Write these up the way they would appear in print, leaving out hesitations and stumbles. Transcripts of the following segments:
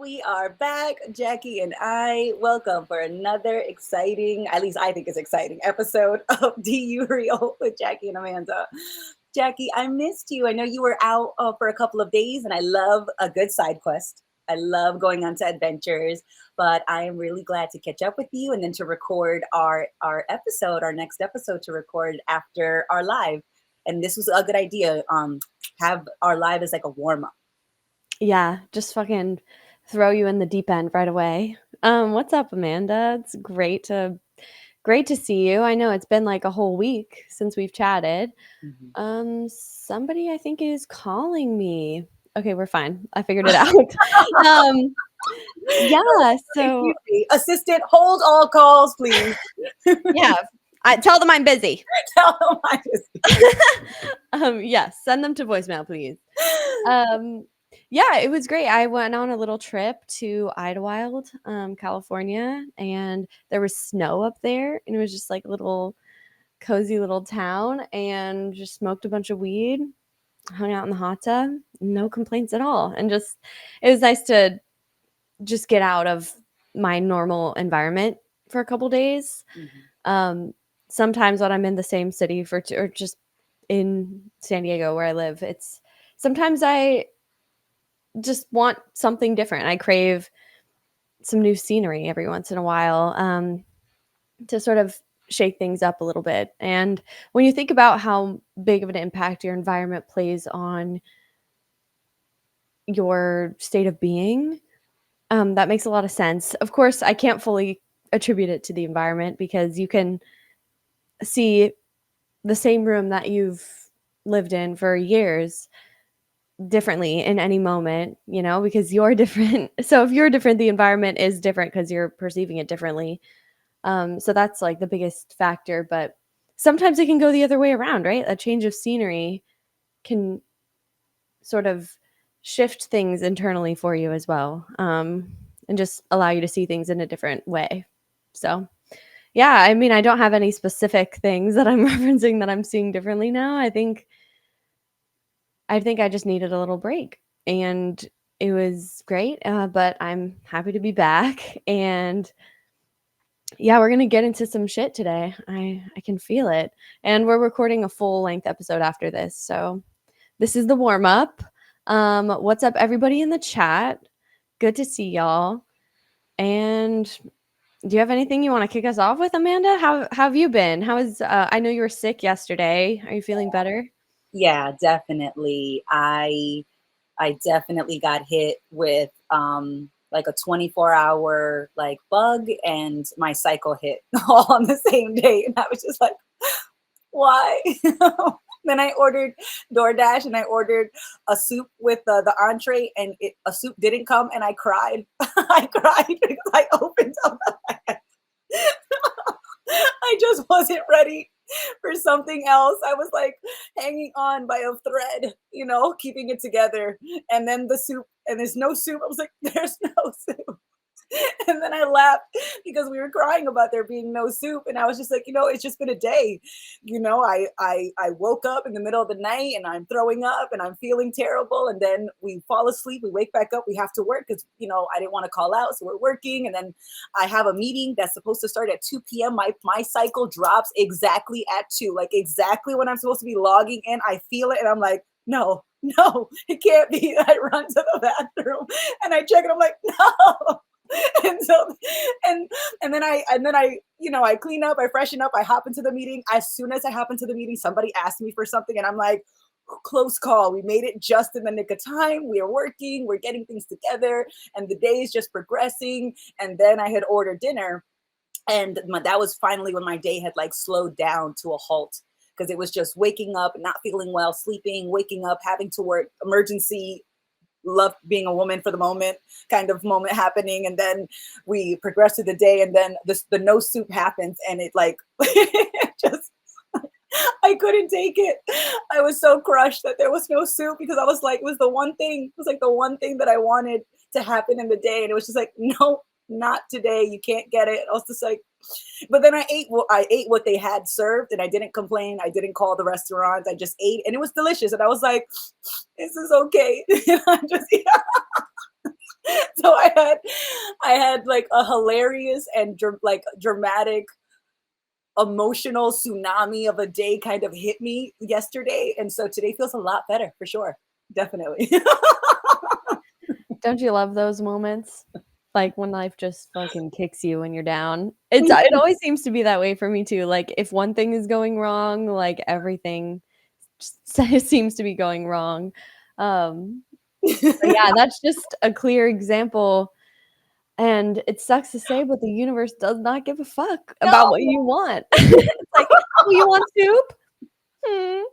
We are back, Jackie and I. Welcome for another exciting, at least I think it's exciting, episode of DU Real with Jackie and Amanda. Jackie, I missed you. I know you were out for a couple of days, and I love a good side quest. I love going on to adventures, but I am really glad to catch up with you and then to record our episode, our next episode to record after our live. And this was a good idea. Have our live as like a warm up. Yeah, just fucking throw you in the deep end right away. What's up, Amanda? It's great to see you. I know it's been like a whole week since we've chatted. Mhm. Somebody I think is calling me. Okay, we're fine. I figured it out. um, yeah, so Excuse me. Assistant, hold all calls, please. yeah, I tell them I'm busy. Tell them I just. Yes, send them to voicemail, please. Yeah, it was great. I went on a little trip to Idlewild, California, and there was snow up there, and it was just like a little cozy little town, and just smoked a bunch of weed, hung out in the hot tub, no complaints at all, and just it was nice to just get out of my normal environment for a couple days. Mhm. Um, Sometimes when I'm in the same city or just in San Diego where I live, it's sometimes I just want something different. I crave some new scenery every once in a while, to sort of shake things up a little bit. And when you think about how big of an impact your environment plays on your state of being, that makes a lot of sense. Of course, I can't fully attribute it to the environment because you can see the same room that you've lived in for years differently in any moment, because you're different. So if you're different, the environment is different because you're perceiving it differently. So that's like the biggest factor. But sometimes it can go the other way around, right? A change of scenery can sort of shift things internally for you as well, and just allow you to see things in a different way. So, yeah, I mean, I don't have any specific things that I'm referencing that I'm seeing differently now. I think I just needed a little break, and it was great. But I'm happy to be back, and yeah, we're gonna get into some shit today. I can feel it, and we're recording a full length episode after this. So this is the warm up. What's up, everybody in the chat? Good to see y'all. And do you have anything you want to kick us off with, Amanda? How have you been? How is? I know you were sick yesterday. Are you feeling better? Yeah, definitely. I definitely got hit with like a 24-hour like bug, and my cycle hit all on the same day. And I was just like, why? Then I ordered DoorDash and I ordered a soup with the entree, and a soup didn't come, and I cried. I cried because I opened up. I just wasn't ready for something else. I was like hanging on by a thread, keeping it together. And then the soup, and there's no soup. I was like, there's no soup. And then I laughed because we were crying about there being no soup, and I was just like, it's just been a day. I woke up in the middle of the night and I'm throwing up and I'm feeling terrible, and then we fall asleep, we wake back up, we have to work because I didn't want to call out, so we're working, and then I have a meeting that's supposed to start at 2 p.m. My cycle drops exactly at 2, like exactly when I'm supposed to be logging in. I feel it and I'm like, no, it can't be. I run to the bathroom and I check, and I'm like, no. And so and then I I clean up, I freshen up, I hop into the meeting. As soon as I hop into the meeting, somebody asked me for something, and I'm like, close call. We made it just in the nick of time. We are working, we're getting things together, and the day is just progressing. And then I had ordered dinner, and that was finally when my day had like slowed down to a halt, because it was just waking up, not feeling well, sleeping, waking up, having to work, emergency, love being a woman for the moment kind of moment happening. And then we progress through the day, and then the no soup happens, and it like just, I couldn't take it. I was so crushed that there was no soup, because I was like, it was the one thing, it was like the one thing that I wanted to happen in the day, and it was just like, no, not today, you can't get it. I was just like, but then I ate what they had served, and I didn't complain. I didn't call the restaurant. I just ate, and it was delicious. And I was like, this is okay. So I had like a hilarious and like dramatic emotional tsunami of a day kind of hit me yesterday, and so today feels a lot better for sure. Definitely. Don't you love those moments? Like, when life just fucking kicks you when you're down. It always seems to be that way for me too, like, if one thing is going wrong, like, everything seems to be going wrong. But yeah, that's just a clear example, and it sucks to say, but the universe does not give a fuck about what No. you want. It's like, "Oh, you want soup? Hmm."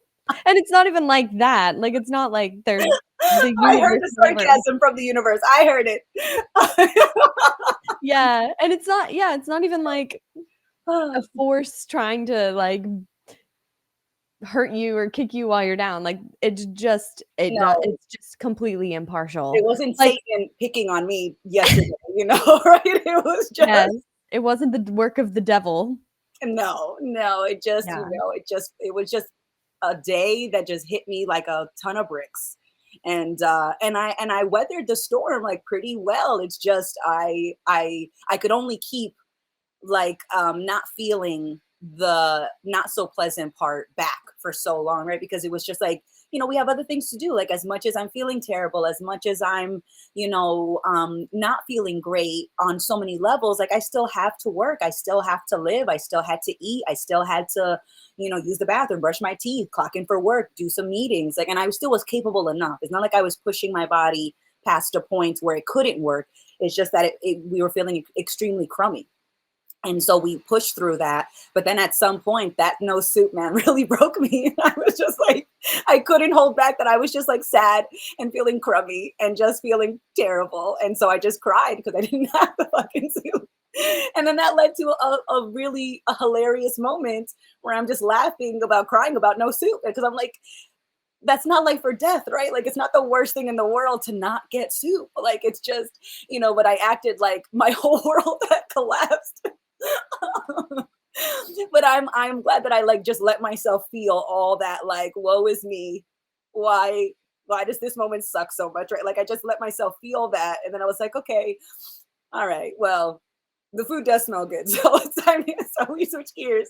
And it's not even like that, like, it's not like they're the I heard universe the never. sarcasm from the universe. I heard it. Yeah, and it's not even like a force trying to, like, hurt you or kick you while you're down, like, No, it's just completely it impartial. wasn't Like, Satan picking on me yesterday, right? It was yes, just it wasn't the work of the devil. no, no, it just, Yeah. it was just a day that just hit me like a ton of bricks. And I weathered the storm like pretty well. It's just I could only keep like not feeling the not so pleasant part back for so long, right? Because it was just like, we have other things to do. Like, as much as I'm feeling terrible, as much as I'm, not feeling great on so many levels, like I still have to work, I still have to live, I still had to eat, I still had to, use the bathroom, brush my teeth, clock in for work, do some meetings, like, and I still was capable enough. It's not like I was pushing my body past a point where it couldn't work. It's just that we were feeling extremely crummy, and so we pushed through that. But then at some point, that no soup man really broke me. I was just like, I couldn't hold back that I was just like sad and feeling crummy and just feeling terrible. And so I just cried because I didn't have the fucking soup. And then that led to a really a hilarious moment where I'm just laughing about crying about no soup, because I'm like, that's not life or death, right? Like, it's not the worst thing in the world to not get soup. Like, it's just, but I acted like my whole world had collapsed. But I'm glad that I like just let myself feel all that, like, woe is me. Why does this moment suck so much? Right. Like, I just let myself feel that. And then I was like, okay, all right, well, the food does smell good. So it's time. So we switched gears,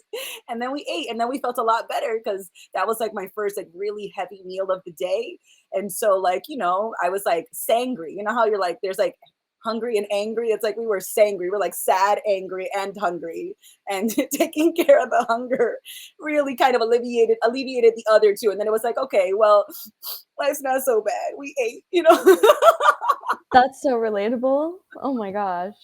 and then we ate, and then we felt a lot better because that was like my first like really heavy meal of the day. And so, like, I was like sangry. You know how you're like, there's like hungry and angry. It's like we were sangry. We're like sad, angry, and hungry. And taking care of the hunger really kind of alleviated the other two. And then it was like, okay, well, life's not so bad. We ate. That's so relatable. Oh my gosh.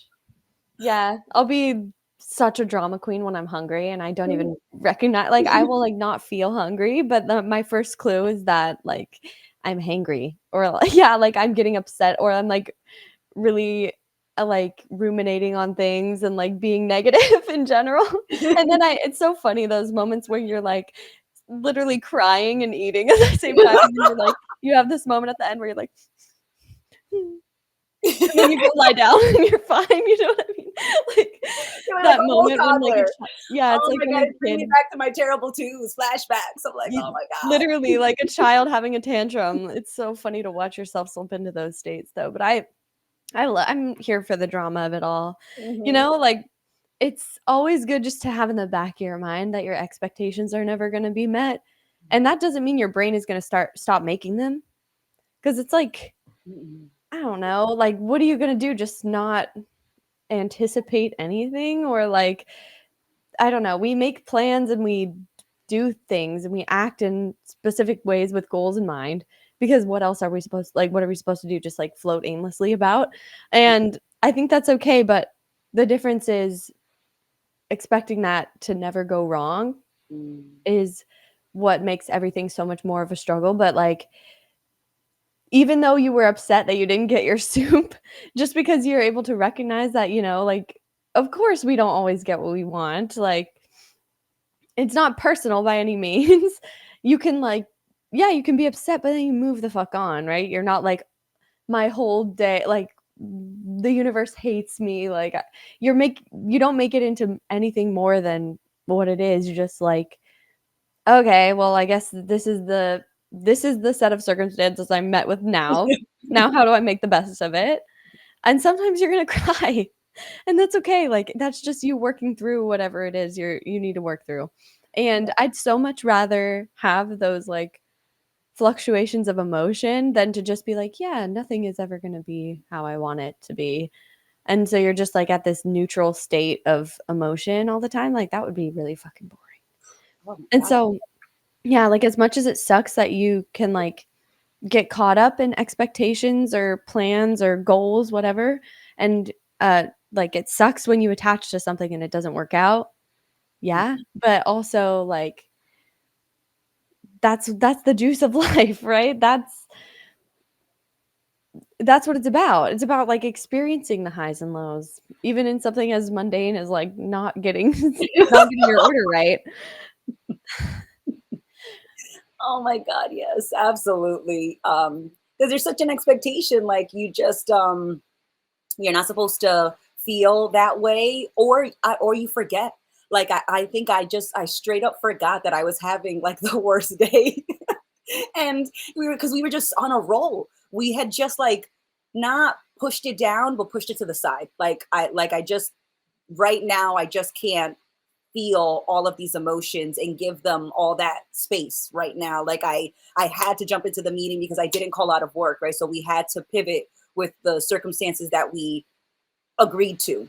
Yeah, I'll be such a drama queen when I'm hungry, and I don't even recognize, like, I will, like, not feel hungry, but my first clue is that, like, I'm hangry, or, like, yeah, like, I'm getting upset, or I'm, like, really, like, ruminating on things and, like, being negative in general. And then it's so funny, those moments where you're, like, literally crying and eating at the same time, and then you're, like, you have this moment at the end where you're like, and then you go lie down and you're fine, you know what I mean? Like, You're like that a whole moment when, like, toddler. yeah, it's Oh like my when god, a it's bringing me kid, back to my terrible twos, flashbacks. I'm like, oh you my god. literally, like a child having a tantrum. It's so funny to watch yourself slip into those states, though, but I'm here for the drama of it all. Mhm. Like, it's always good just to have in the back of your mind that your expectations are never gonna be met, and that doesn't mean your brain is gonna stop making them, because it's like, Mhm. I don't know, like, what are you gonna do? Just not anticipate anything? Or, like, I don't know, we make plans and we do things and we act in specific ways with goals in mind, because what else are we supposed, like, what are we supposed to do? Just, like, float aimlessly about? And I think that's okay, but the difference is expecting that to never go wrong Mm. is what makes everything so much more of a struggle. But, like, even though you were upset that you didn't get your soup, just because you're able to recognize that, like, of course we don't always get what we want, like, it's not personal by any means. You can, like, yeah, you can be upset, but then you move the fuck on, right? You're not like, my whole day, like, the universe hates me, like, you don't make it into anything more than what it is. You're just like, okay, well, I guess this is the set of circumstances I'm met with now. Now how do I make the best of it? And sometimes you're gonna cry. And that's okay. Like that's just you working through whatever it is you need to work through. And I'd so much rather have those like fluctuations of emotion than to just be like, yeah, nothing is ever going to be how I want it to be. And so you're just like at this neutral state of emotion all the time. Like that would be really fucking boring. Oh my And God. so, yeah, like as much as it sucks that you can like get caught up in expectations or plans or goals, whatever, and like it sucks when you attach to something and it doesn't work out. Yeah, but also like that's the juice of life, right? That's what it's about. It's about like experiencing the highs and lows, even in something as mundane as like not getting not getting your order right. Oh my God, yes, absolutely. Because there's such an expectation, like you just you're not supposed to feel that way, or you forget. Like I think I straight up forgot that I was having like the worst day. And we were just on a roll. We had just like not pushed it down, but pushed it to the side. I just right now I just can't feel all of these emotions and give them all that space right now. Like I had to jump into the meeting because I didn't call out of work, right? So we had to pivot with the circumstances that we agreed to.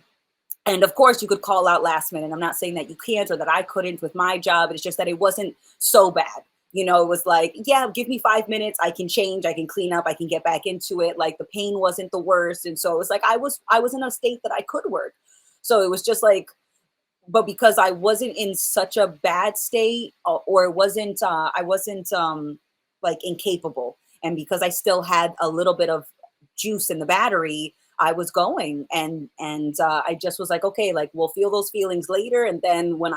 And of course, you could call out last minute. I'm not saying that you can't or that I couldn't with my job. It's just that it wasn't so bad. It was like, yeah, give me 5 minutes. I can change. I can clean up. I can get back into it. Like the pain wasn't the worst, and so it was like I was in a state that I could work. So it was just like, but because I wasn't in such a bad state, or it wasn't, I wasn't like incapable, and because I still had a little bit of juice in the battery, I was going, and I just was like, okay, like we'll feel those feelings later, and then when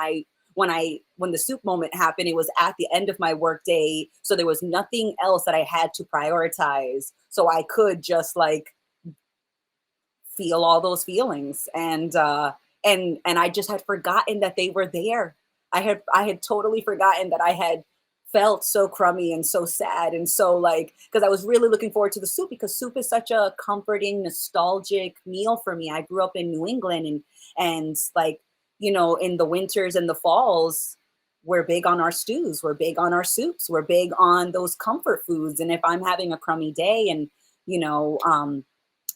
the soup moment happened, it was at the end of my work day, so there was nothing else that I had to prioritize, so I could just like feel all those feelings, and I just had forgotten that they were there. I had totally forgotten that I had felt so crummy and so sad, and so like, because I was really looking forward to the soup, because soup is such a comforting, nostalgic meal for me. I grew up in New England, and like, in the winters and the falls, we're big on our stews, we're big on our soups, we're big on those comfort foods. And if I'm having a crummy day, and you know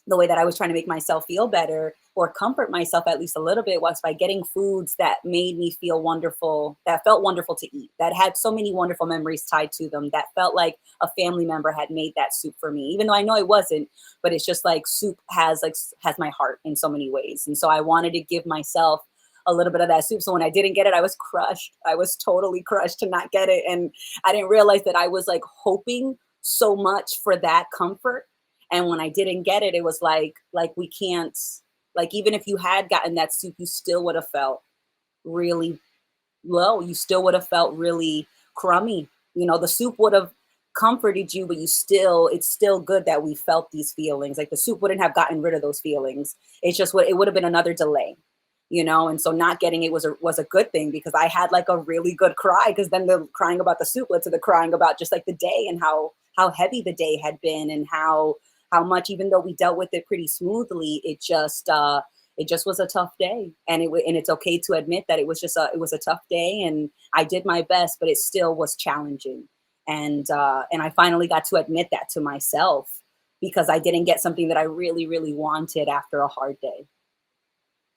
the way that I was trying to make myself feel better or comfort myself at least a little bit was by getting foods that made me feel wonderful, that felt wonderful to eat, that had so many wonderful memories tied to them, that felt like a family member had made that soup for me, even though I know it wasn't. But it's just like soup has my heart in so many ways. And so I wanted to give myself a little bit of that soup. So when I didn't get it, I was crushed. I was totally crushed to not get it. And I didn't realize that I was like hoping so much for that comfort, and when I didn't get it, it was like we can't, like, even if you had gotten that soup, you still would have felt really low. You still would have felt really crummy. The soup would have comforted you, but it's still good that we felt these feelings. Like the soup wouldn't have gotten rid of those feelings. It's just it would have been another delay. And so not getting it was a good thing, because I had like a really good cry, because then the crying about the soup led to the crying about just like the day, and how heavy the day had been, and how much, even though we dealt with it pretty smoothly, it just was a tough day. And it's okay to admit that it was a tough day, and I did my best, but it still was challenging. And I finally got to admit that to myself, because I didn't get something that I really, really wanted after a hard day.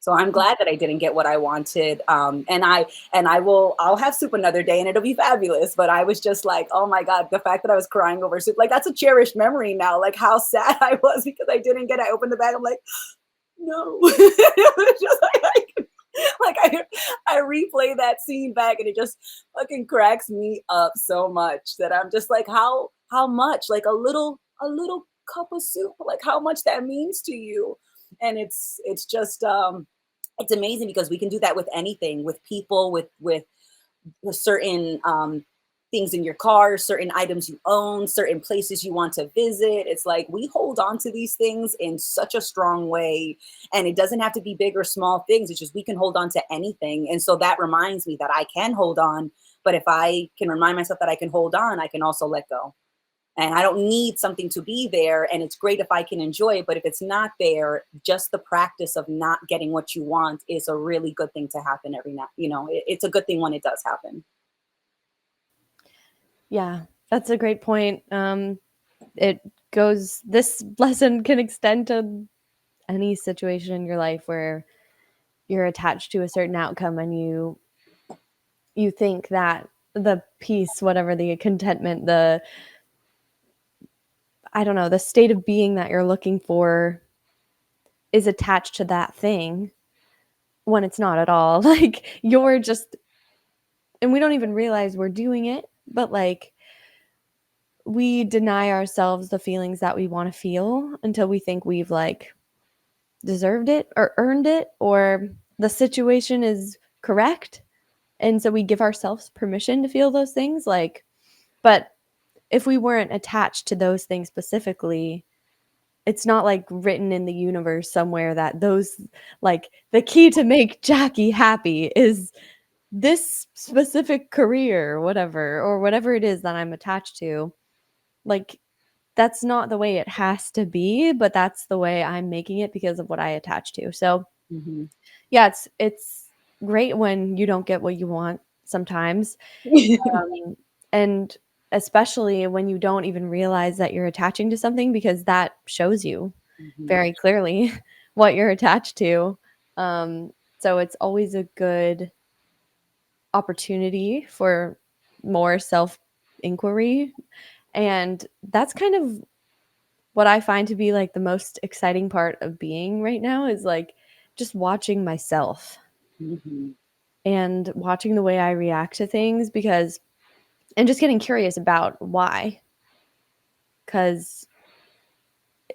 So I'm glad that I didn't get what I wanted. I'll have soup another day and it'll be fabulous. But I was just like, oh my God, the fact that I was crying over soup, like that's a cherished memory now, like how sad I was because I didn't get it. I opened the bag, I'm like, no. It was just I replay that scene back, and it just fucking cracks me up so much that I'm just like, how much, like a little cup of soup, like how much that means to you. And it's just it's amazing, because we can do that with anything, with people, with certain things in your car, certain items you own, certain places you want to visit. It's like we hold on to these things in such a strong way, and it doesn't have to be big or small things. It's just we can hold on to anything. And so that reminds me that I can hold on, but if I can remind myself that I can hold on, I can also let go. And I don't need something to be there. And it's great if I can enjoy it. But if it's not there, just the practice of not getting what you want is a really good thing to happen every now. It's a good thing when it does happen. Yeah, that's a great point. It goes, this lesson can extend to any situation in your life where you're attached to a certain outcome and you think that the peace, whatever the contentment, the I don't know, the state of being that you're looking for is attached to that thing when it's not at all. Like you're just, and we don't even realize we're doing it, but like we deny ourselves the feelings that we want to feel until we think we've like deserved it or earned it or the situation is correct. And so we give ourselves permission to feel those things. Like, but if we weren't attached to those things specifically, it's not like written in the universe somewhere that those, like, the key to make Jackie happy is this specific career or whatever it is that I'm attached to. Like, that's not the way it has to be, but that's the way I'm making it because of what I attach to. So, Hmm. yeah, it's great when you don't get what you want sometimes. And especially when you don't even realize that you're attaching to something because that shows you Hmm. very clearly what you're attached to. So it's always a good opportunity for more self inquiry. And that's kind of what I find to be like the most exciting part of being right now is like just watching myself Hmm. and watching the way I react to things because and just getting curious about why. Because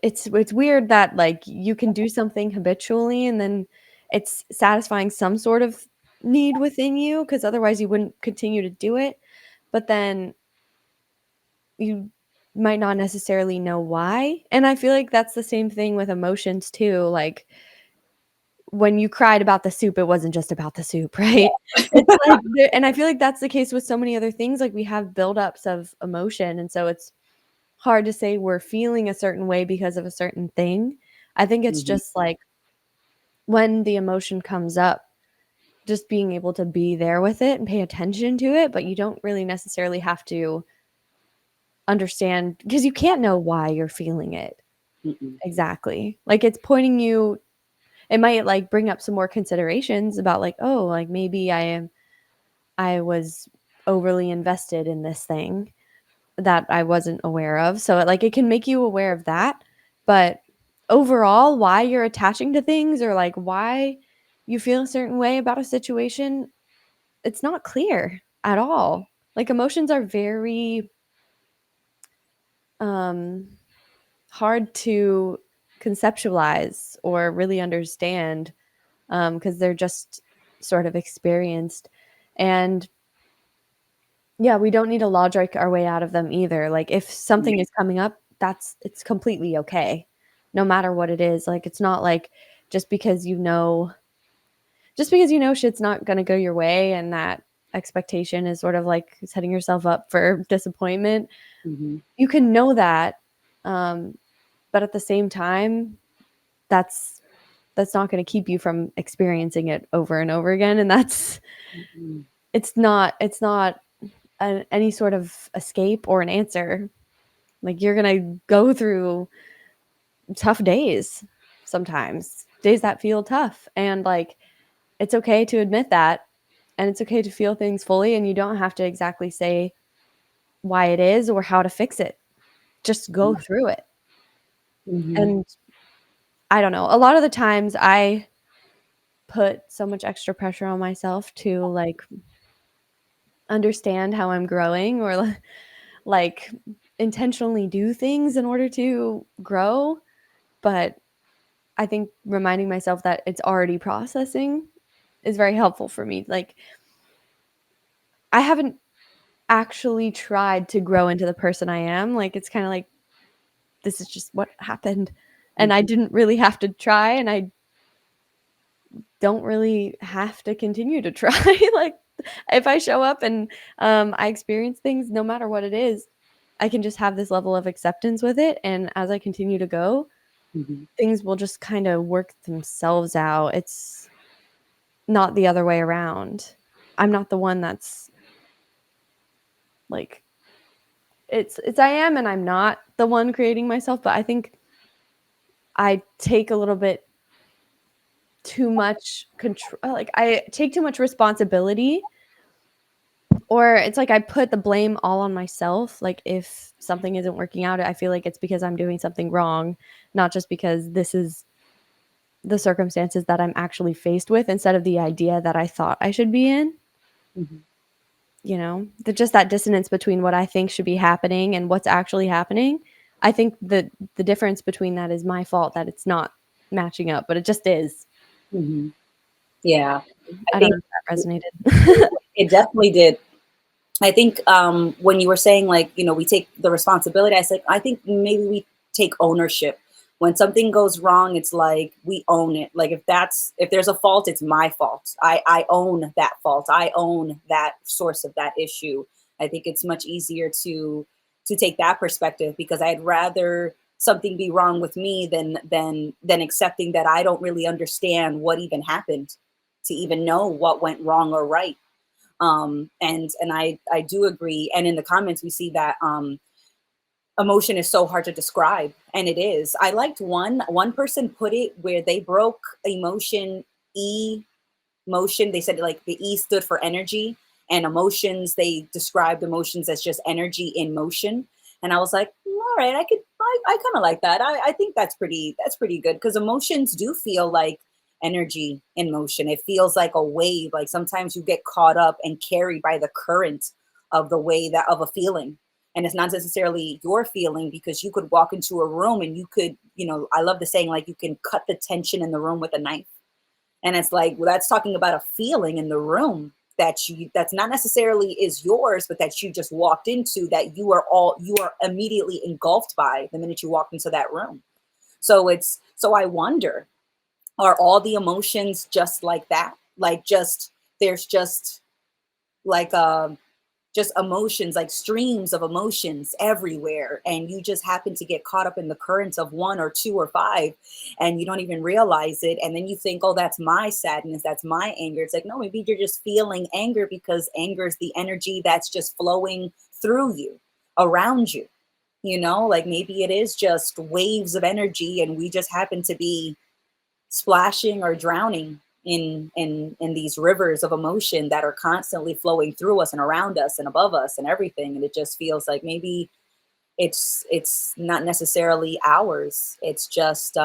it's weird that like you can do something habitually and then it's satisfying some sort of need within you because otherwise you wouldn't continue to do it. But then you might not necessarily know why. And I feel like that's the same thing with emotions too. Like when you cried about the soup, it wasn't just about the soup, right? It's like, and I feel like that's the case with so many other things. Like we have buildups of emotion. And so it's hard to say we're feeling a certain way because of a certain thing. I think it's Hmm. just like when the emotion comes up, just being able to be there with it and pay attention to it, but you don't really necessarily have to understand because you can't know why you're feeling it Hmm. exactly. Like it's pointing you, it might like bring up some more considerations about like, oh, like maybe I was overly invested in this thing that I wasn't aware of. So like it can make you aware of that, but overall why you're attaching to things or like why you feel a certain way about a situation, it's not clear at all. Like emotions are very um hard to conceptualize or really understand because they're just sort of experienced. And yeah, we don't need to logic our way out of them either. Like if something is coming up, it's completely okay. No matter what it is. Like it's not like just because shit's not going to go your way and that expectation is sort of like setting yourself up for disappointment. Hmm. You can know that um but at the same time that's not going to keep you from experiencing it over and over again and that's Hmm. it's not any sort of escape or an answer. Like you're gonna go through tough days sometimes, days that feel tough, and like it's okay to admit that, and it's okay to feel things fully, and you don't have to exactly say why it is or how to fix it. Just go through it. Hmm. And I don't know. A lot of the times I put so much extra pressure on myself to like understand how I'm growing or like intentionally do things in order to grow. But I think reminding myself that it's already processing is very helpful for me. Like, I haven't actually tried to grow into the person I am. Like, it's kind of like, this is just what happened. And I didn't really have to try, and I don't really have to continue to try. Like, if I show up and I experience things, no matter what it is, I can just have this level of acceptance with it, and as I continue to go, Mhm. things will just kind of work themselves out. It's not the other way around. I'm not the one that's like it's I am and I'm not the one creating myself, but I think I take a little bit too much control, like I take too much responsibility, or it's like I put the blame all on myself. Like if something isn't working out, I feel like it's because I'm doing something wrong, not just because this is the circumstances that I'm actually faced with instead of the idea that I thought I should be in. Mhm. You know, just that dissonance between what I think should be happening and what's actually happening. I think the difference between that is my fault that it's not matching up, but it just is. Mhm. Yeah, I I don't think know if that resonated. it definitely did. I think when you were saying like, we take the responsibility, I said, I think maybe we take ownership. When something goes wrong, it's like we own it. Like if there's a fault, it's my fault. I own that fault. I own that source of that issue. I think it's much easier to take that perspective because I'd rather something be wrong with me than accepting that I don't really understand what even happened to even know what went wrong or right. And I do agree, and in the comments we see that emotion is so hard to describe, and it is. I liked one person put it where they broke emotion e motion. They said like the E stood for energy, and emotions, they described emotions as just energy in motion. And I was like, all right, I kind of like that. I think that's pretty good because emotions do feel like energy in motion. It feels like a wave. Like sometimes you get caught up and carried by the current of the way that of a feeling. And it's not necessarily your feeling because you could walk into a room and you could, I love the saying, like you can cut the tension in the room with a knife, and it's like, well, that's talking about a feeling in the room that's not necessarily is yours, but that you just walked into, that you are immediately engulfed by the minute you walked into that room. So I wonder, are all the emotions just like that? Like just there's like just emotions, like streams of emotions everywhere, and you just happen to get caught up in the currents of one or two or five, and you don't even realize it, and then you think, oh, that's my sadness, that's my anger. It's like, no, maybe you're just feeling anger because anger is the energy that's just flowing through you, around you, like maybe it is just waves of energy and we just happen to be splashing or drowning in these rivers of emotion that are constantly flowing through us and around us and above us and everything. And it just feels like maybe it's not necessarily ours. It's just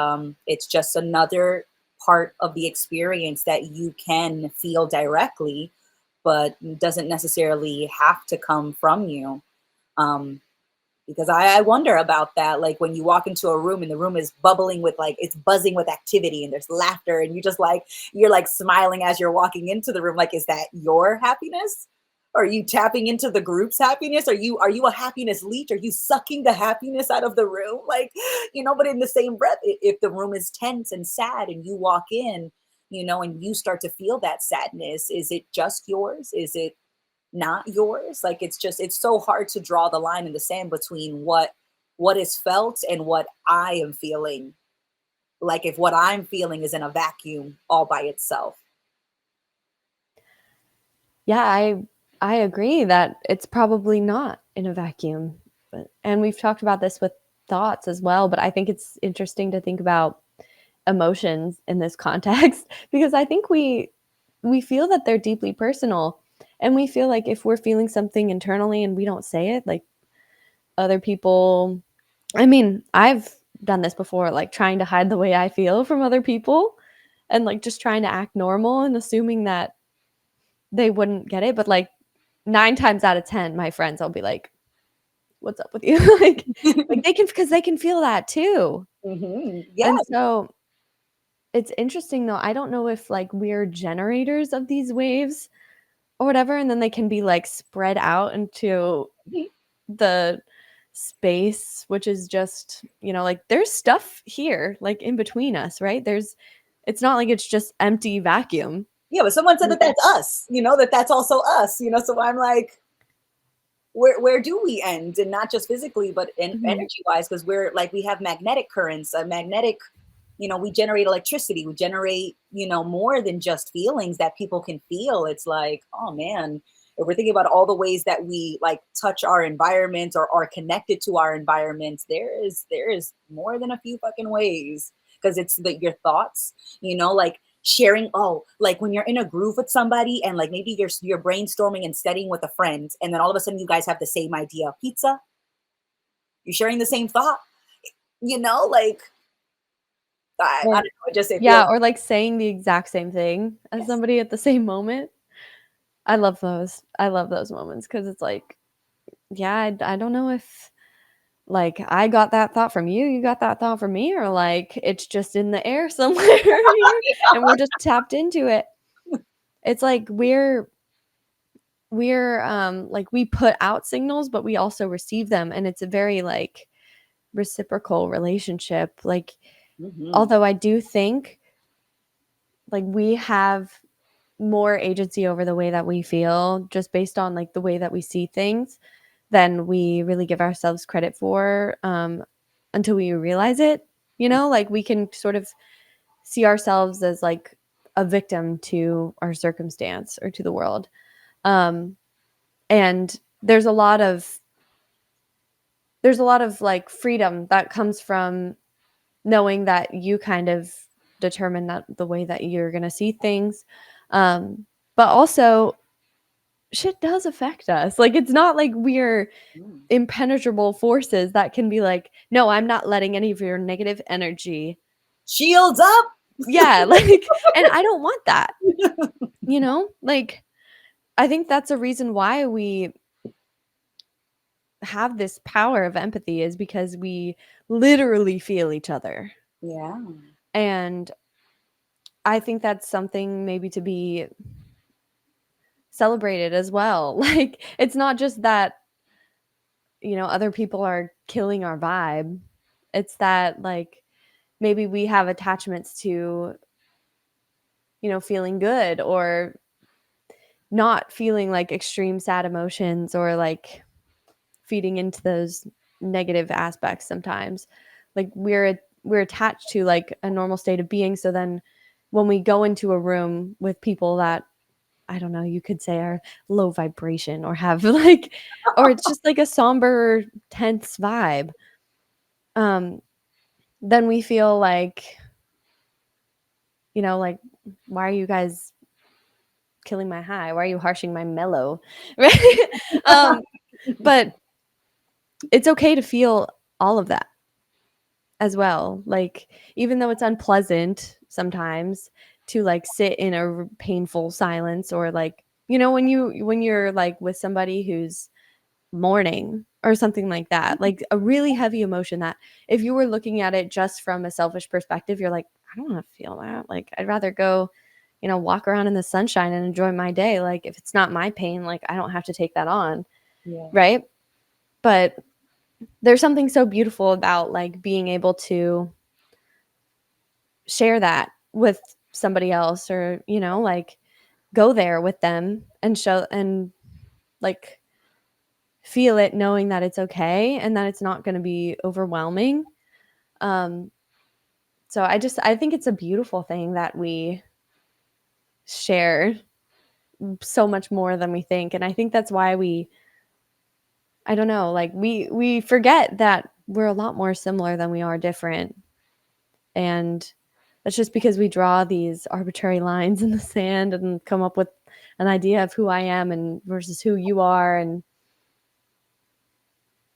another part of the experience that you can feel directly, but doesn't necessarily have to come from you. um because I wonder about that. Like when you walk into a room and the room is bubbling with, like, it's buzzing with activity and there's laughter and you're like smiling as you're walking into the room. Like, is that your happiness? Are you tapping into the group's happiness? Are you a happiness leech? Are you sucking the happiness out of the room? Like, but in the same breath, if the room is tense and sad and you walk in, and you start to feel that sadness, is it just yours? Is it not yours? Like it's so hard to draw the line in the sand between what is felt and what I am feeling. Like if what I'm feeling is in a vacuum all by itself. Yeah, I agree that it's probably not in a vacuum. And we've talked about this with thoughts as well, but I think it's interesting to think about emotions in this context because I think we feel that they're deeply personal, and we feel like if we're feeling something internally and we don't say it, like other people, I mean, I've done this before, like trying to hide the way I feel from other people and like just trying to act normal and assuming that they wouldn't get it, but like 9 times out of 10 my friends, I'll be like, what's up with you? Like they can, because they can feel that too. Yeah. And so it's interesting though. I don't know if like we're generators of these waves or whatever, and then they can be like spread out into the space, which is just, like there's stuff here, like in between us, right? It's not like it's just empty vacuum. Yeah, but someone said Like, that that's us, that's also us, so I'm like, where do we end? And not just physically, but in Mhm. energy wise, because we're like, we have magnetic currents, a magnetic, we generate electricity, we generate, more than just feelings that people can feel. It's like, oh man, if we're thinking about all the ways that we like touch our environment or are connected to our environment, there is more than a few fucking ways. Because it's your thoughts, like sharing, oh, like when you're in a groove with somebody and like maybe you're brainstorming and studying with a friend, and then all of a sudden you guys have the same idea, pizza, you're sharing the same thought, like I Or don't know, it just, it feels. yeah, or, like, saying the exact same thing as Yes. somebody at the same moment. I love those moments because it's like, yeah, I don't know if, like, I got that thought from you, you got that thought from me, or, like, it's just in the air somewhere here, and we're just tapped into it. It's like like, we put out signals, but we also receive them, and it's a very, like, reciprocal relationship. Like, Hmm. although I do think, like, we have more agency over the way that we feel just based on, like, the way that we see things than we really give ourselves credit for, until we realize it, like, we can sort of see ourselves as, like, a victim to our circumstance or to the world, um, and there's a lot of, like, freedom that comes from knowing that you kind of determine that the way that you're gonna see things, but also shit does affect us. Like, it's not like we're impenetrable forces that can be like, "No, I'm not letting any of your negative energy." Shields up. Yeah, like, and I don't want that, Like, I think that's a reason why we have this power of empathy is because we literally feel each other, Yeah. and I think that's something maybe to be celebrated as well. Like, it's not just that, other people are killing our vibe. It's that, like, maybe we have attachments to, feeling good or not feeling like extreme sad emotions or like feeding into those negative aspects sometimes. Like, we're attached to like a normal state of being. So then when we go into a room with people that, I don't know, you could say are low vibration or have like, or it's just like a somber, tense vibe, um, then we feel like, like, why are you guys killing my high? Why are you harshing my mellow? Right? um, but it's okay to feel all of that as well. Like, even though it's unpleasant sometimes to like sit in a painful silence or like, when you're like with somebody who's mourning or something like that, like a really heavy emotion that if you were looking at it just from a selfish perspective, you're like, I don't want to feel that. Like, I'd rather go, walk around in the sunshine and enjoy my day. Like, if it's not my pain, like, I don't have to take that on. Yeah. Right. But there's something so beautiful about like being able to share that with somebody else or, like go there with them and show and like feel it knowing that it's okay and that it's not going to be overwhelming. Um, so I think it's a beautiful thing that we share so much more than we think. And I think that's why I don't know, like we forget that we're a lot more similar than we are different. And that's just because we draw these arbitrary lines in the sand and come up with an idea of who I am and versus who you are. And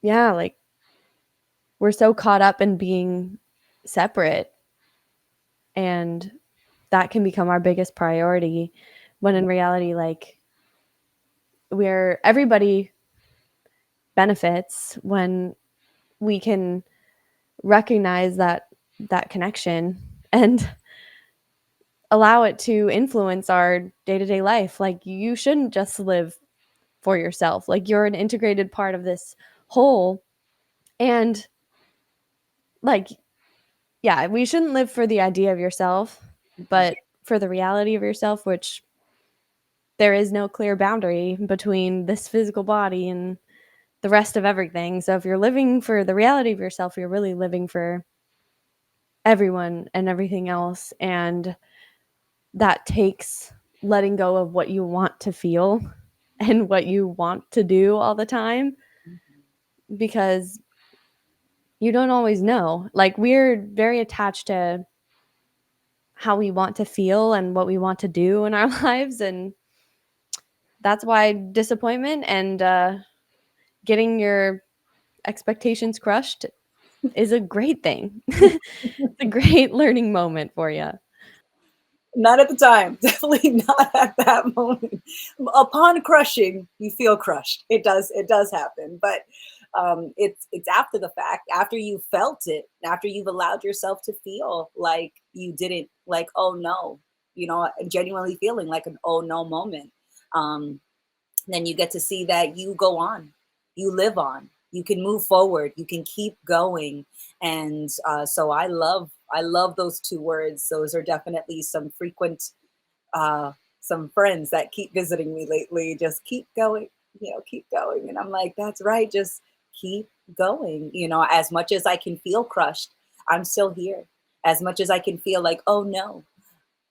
yeah, like we're so caught up in being separate, and that can become our biggest priority when in reality, like, everybody benefits when we can recognize that connection and allow it to influence our day-to-day life. Like, you shouldn't just live for yourself. Like, you're an integrated part of this whole. And like, yeah, we shouldn't live for the idea of yourself, but for the reality of yourself, which there is no clear boundary between this physical body and the rest of everything. So if you're living for the reality of yourself, you're really living for everyone and everything else. And that takes letting go of what you want to feel and what you want to do all the time, because you don't always know. Like, we're very attached to how we want to feel and what we want to do in our lives. And that's why disappointment and getting your expectations crushed is a great thing. It's a great learning moment for you. Not at the time. Definitely not at that moment. Upon crushing, you feel crushed. It does happen. But it's after the fact, after you felt it, after you've allowed yourself to feel like you didn't, like, oh no, genuinely feeling like an oh no moment. Um, then you get to see that you go on, you live on, you can move forward, you can keep going. And so I love those two words. Those are definitely some frequent some friends that keep visiting me lately. Just keep going, keep going. And I'm like, that's right, just keep going. As much as I can feel crushed, I'm still here. As much as I can feel like, oh no,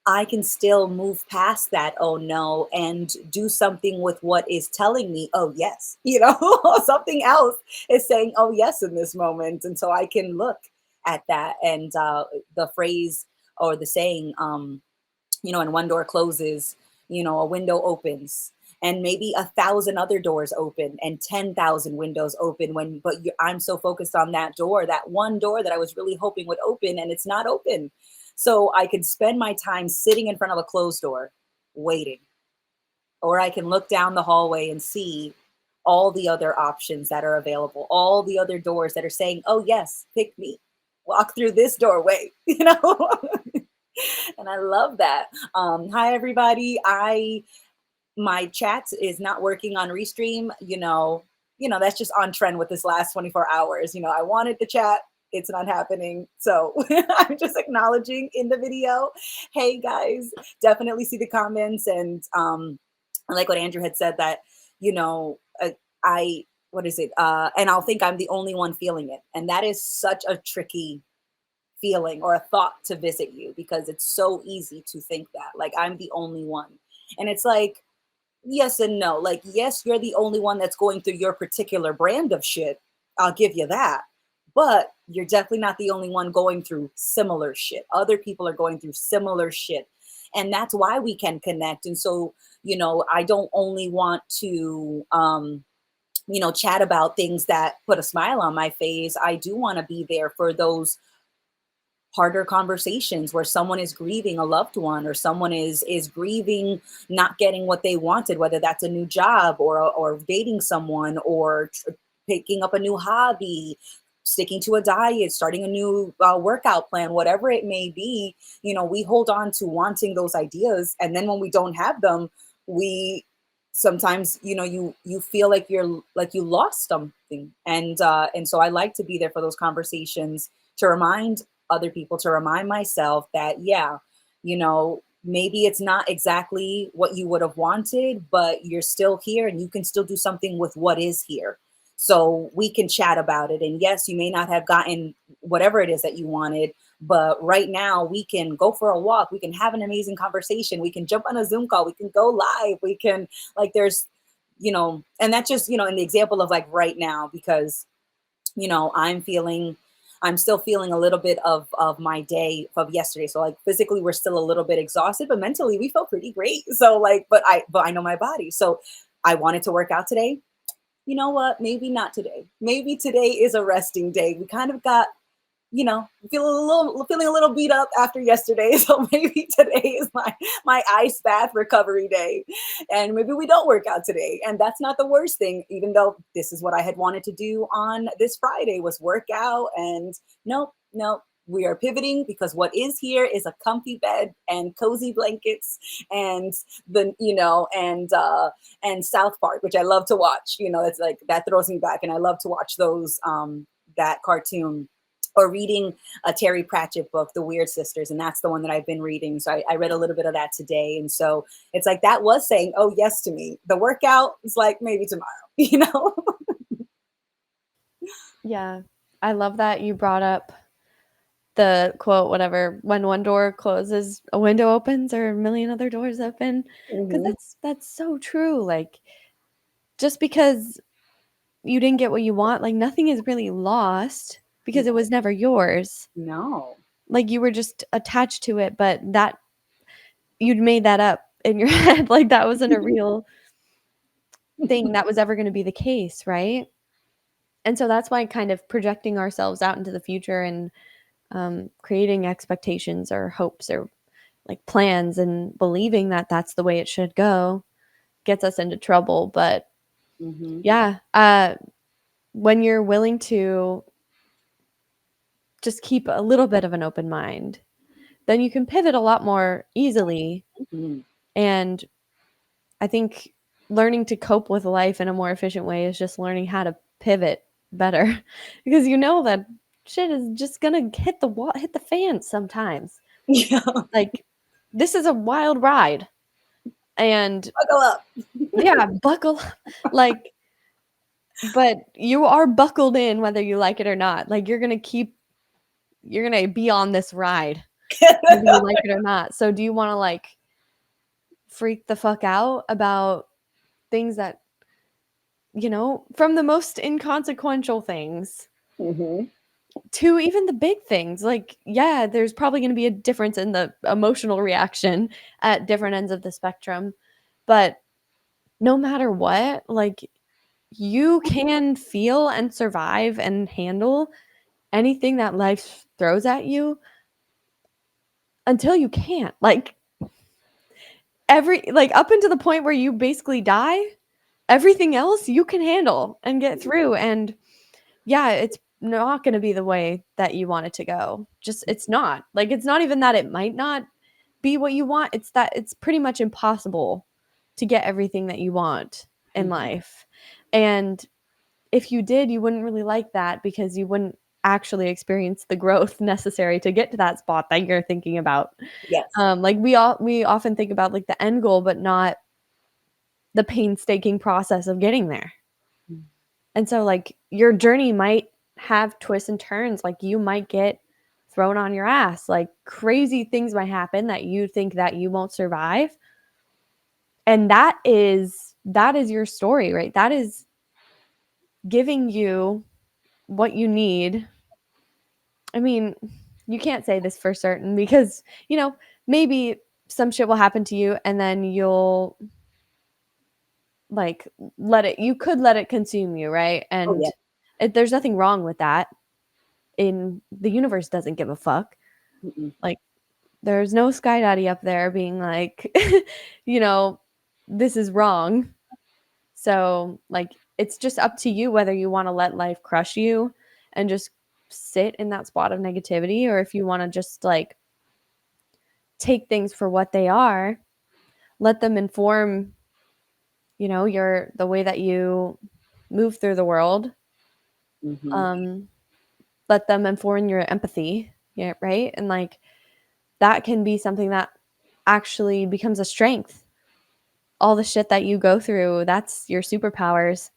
I can still move past that, oh no, and do something with what is telling me, oh yes, something else is saying, oh yes, in this moment. And so I can look at that. And the phrase or the saying, and one door closes, a window opens. And maybe 1,000 other doors open and 10,000 windows open I'm so focused on that door, that one door that I was really hoping would open, and it's not open. So I could spend my time sitting in front of a closed door waiting, or I can look down the hallway and see all the other options that are available, all the other doors that are saying, oh yes, pick me, walk through this doorway, And I love that. Hi everybody. My chat is not working on Restream. That's just on trend with this last 24 hours. I wanted the chat, it's not happening. So I'm just acknowledging in the video. Hey guys, definitely see the comments. And I like what Andrew had said, that, I, what is it? And I'll think I'm the only one feeling it. And that is such a tricky feeling or a thought to visit you, because it's so easy to think that, like, I'm the only one. And it's like, yes and no. Like, yes, you're the only one that's going through your particular brand of shit. I'll give you that. But you're definitely not the only one going through similar shit. Other people are going through similar shit. And that's why we can connect. And so, I don't only want to, chat about things that put a smile on my face. I do want to be there for those harder conversations where someone is grieving a loved one, or someone is grieving not getting what they wanted, whether that's a new job or dating someone, or picking up a new hobby, sticking to a diet, starting a new workout plan, whatever it may be. We hold on to wanting those ideas, and then when we don't have them, we sometimes, you feel like you lost something. And so I like to be there for those conversations, to remind other people, to remind myself that, yeah, maybe it's not exactly what you would have wanted, but you're still here and you can still do something with what is here. So we can chat about it. And yes, you may not have gotten whatever it is that you wanted, but right now we can go for a walk. We can have an amazing conversation. We can jump on a Zoom call. We can go live. We can, like, there's, and that's just, in the example of like right now, because, I'm still feeling a little bit of my day of yesterday. So like physically we're still a little bit exhausted, but mentally we felt pretty great. So like, but I know my body. So I wanted to work out today. You know what? Maybe not today. Maybe today is a resting day. We kind of got, feeling a little beat up after yesterday. So maybe today is my ice bath recovery day. And maybe we don't work out today. And that's not the worst thing, even though this is what I had wanted to do on this Friday, was work out. And nope. We are pivoting, because what is here is a comfy bed and cozy blankets and and South Park, which I love to watch. It's like that throws me back, and I love to watch those that cartoon, or reading a Terry Pratchett book, The Weird Sisters, and that's the one that I've been reading. So I read a little bit of that today, and so it's like that was saying, oh yes, to me. The workout is like maybe tomorrow, Yeah. I love that you brought up the quote, whatever, when one door closes, a window opens or a million other doors open. Because Hmm. that's so true. Like, just because you didn't get what you want, like, nothing is really lost because it was never yours. No. Like, you were just attached to it, but that you'd made that up in your head. Like, that wasn't a real thing that was ever going to be the case, right? And so that's why kind of projecting ourselves out into the future and creating expectations or hopes or like plans and believing that that's the way it should go gets us into trouble. But Hmm. yeah, when you're willing to just keep a little bit of an open mind, then you can pivot a lot more easily. Hmm. And I think learning to cope with life in a more efficient way is just learning how to pivot better because you know that shit is just gonna hit the wall, hit the fan sometimes. Yeah. Like, this is a wild ride, and Buckle up. yeah, buckle like, but you are buckled in whether you like it or not. Like, you're gonna be on this ride whether you like it or not. So do you want to like freak the fuck out about things that, from the most inconsequential things Hmm. to even the big things? Like, yeah, there's probably going to be a difference in the emotional reaction at different ends of the spectrum, but no matter what, like, you can feel and survive and handle anything that life throws at you until you can't. Like, up until the point where you basically die, everything else you can handle and get through. And yeah, it's not going to be the way that you want it to go. Just, it's not. Like, it's not even that it might not be what you want. It's that it's pretty much impossible to get everything that you want in Hmm. life. And if you did, you wouldn't really like that because you wouldn't actually experience the growth necessary to get to that spot that you're thinking about. Yes. Like, we often think about like the end goal, but not the painstaking process of getting there. And so, like, your journey might have twists and turns. Like, you might get thrown on your ass. Like, crazy things might happen that you think that you won't survive. And that is your story, right? That is giving you what you need. I mean, you can't say this for certain because, maybe some shit will happen to you and then you'll like you could let it consume you, right? Oh And yeah. there's nothing wrong with that. In the universe doesn't give a fuck. Mm-mm. Like, there's no sky daddy up there being like, you know, this is wrong. So, like, it's just up to you whether you want to let life crush you and just sit in that spot of negativity, or if you want to just like take things for what they are, let them inform, the way that you move through the world. Hmm. Um, let them inform your empathy, yeah, right? And like, that can be something that actually becomes a strength. All the shit that you go through, that's your superpowers.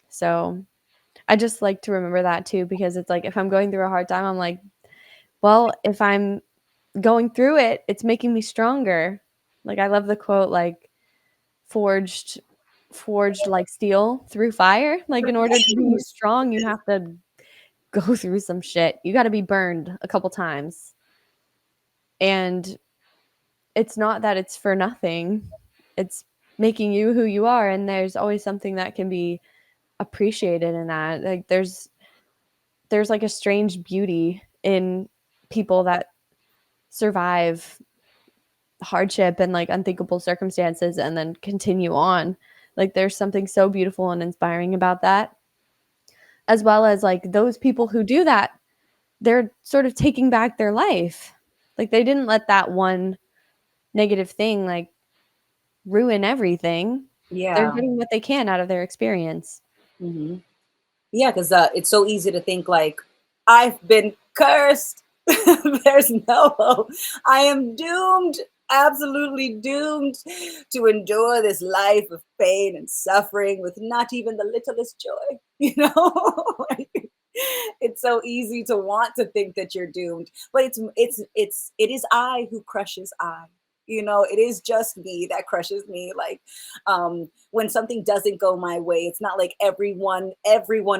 So I just like to remember that too, because it's like if I'm going through a hard time, I'm like, well, if I'm going through it, it's making me stronger. Like, I love the quote, like, forged forged like steel through fire. Like, in order to be strong, you have to go through some shit. You got to be burned a couple times. And it's not that it's for nothing. It's making you who you are, and there's always something that can be appreciated in that. Like, there's like a strange beauty in people that survive hardship and like unthinkable circumstances and then continue on. Like, there's something so beautiful and inspiring about that, as well as like those people who do that, they're sort of taking back their life. Like, they didn't let that one negative thing like ruin everything. They're Yeah. getting what they can out of their experience. Hmm. Yeah, because it's so easy to think like I've been cursed. There's no hope. I am doomed, absolutely doomed to endure this life of pain and suffering with not even the littlest joy. you know? Like, it's so easy to want to think that you're doomed, but it is I who crushes I. You know, it is just me that crushes me. Like, when something doesn't go my way, it's not like everyone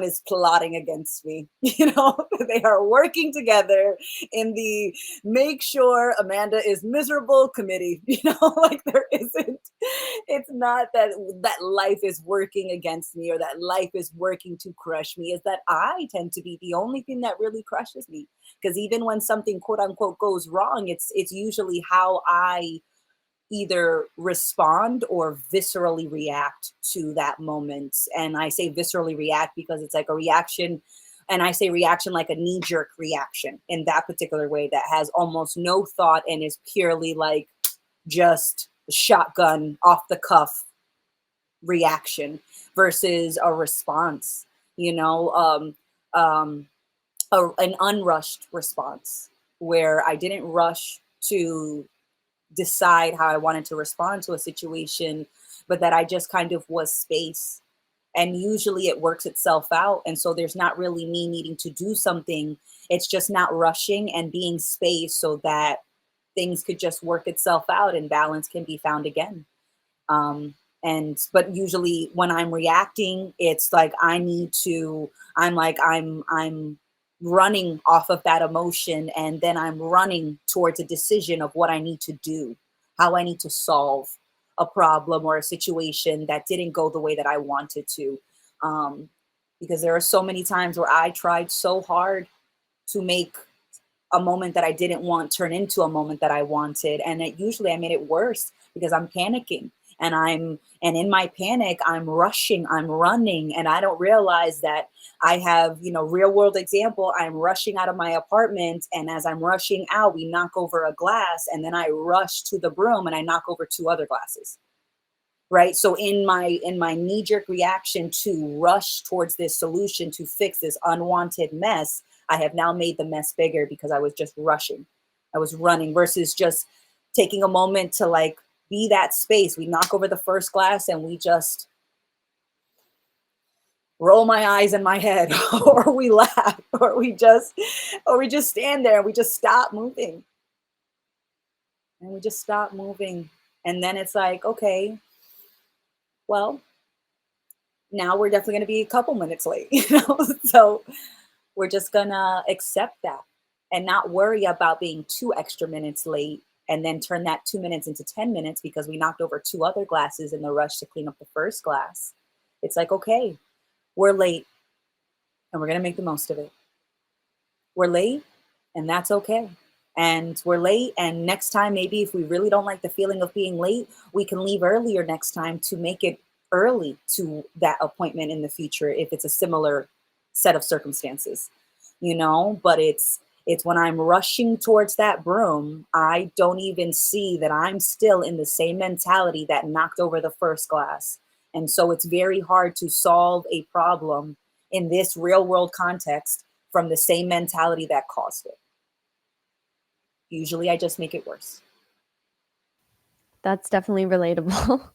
is plotting against me. You know, they are working together in the make sure Amanda is miserable committee. You know, like there isn't, it's not that life is working against me or that life is working to crush me. Is that I tend to be the only thing that really crushes me. Because even when something quote unquote goes wrong, it's usually how I either respond or viscerally react to that moment. And I say viscerally react because it's like a reaction. And I say reaction like a knee jerk reaction in that particular way that has almost no thought and is purely like just shotgun off the cuff reaction versus a response, you know, an unrushed response where I didn't rush to decide how I wanted to respond to a situation, but that I just kind of was space. And usually it works itself out. And so there's not really me needing to do something. It's just not rushing and being space so that things could just work itself out and balance can be found again. Um, but usually when I'm reacting, it's like I'm running off of that emotion, and then I'm running towards a decision of what I need to do, how I need to solve a problem or a situation that didn't go the way that I wanted to. Um, because there are so many times where I tried so hard to make a moment that I didn't want turn into a moment that I wanted. And usually I made it worse because I'm panicking and in my panic, I'm rushing, I'm running, and I don't realize that I have, real world example. I'm rushing out of my apartment. And as I'm rushing out, we knock over a glass, and then I rush to the broom and I knock over two other glasses. Right. So in my knee-jerk reaction to rush towards this solution to fix this unwanted mess, I have now made the mess bigger because I was just rushing. I was running versus just taking a moment to like be that space. We knock over the first glass and we just roll my eyes in my head or we laugh or we just stand there and we just stop moving. And we just stop moving. And then it's like, okay, well, now we're definitely going to be a couple minutes late, So we're just going to accept that and not worry about being 2 extra minutes late and then turn that 2 minutes into 10 minutes because we knocked over two other glasses in the rush to clean up the first glass. It's like, okay, we're late and we're going to make the most of it. We're late and that's okay. And we're late. And next time, maybe if we really don't like the feeling of being late, we can leave earlier next time to make it early to that appointment in the future if it's a similar set of circumstances, but it's when I'm rushing towards that broom, I don't even see that I'm still in the same mentality that knocked over the first glass. And so it's very hard to solve a problem in this real world context from the same mentality that caused it. Usually I just make it worse. That's definitely relatable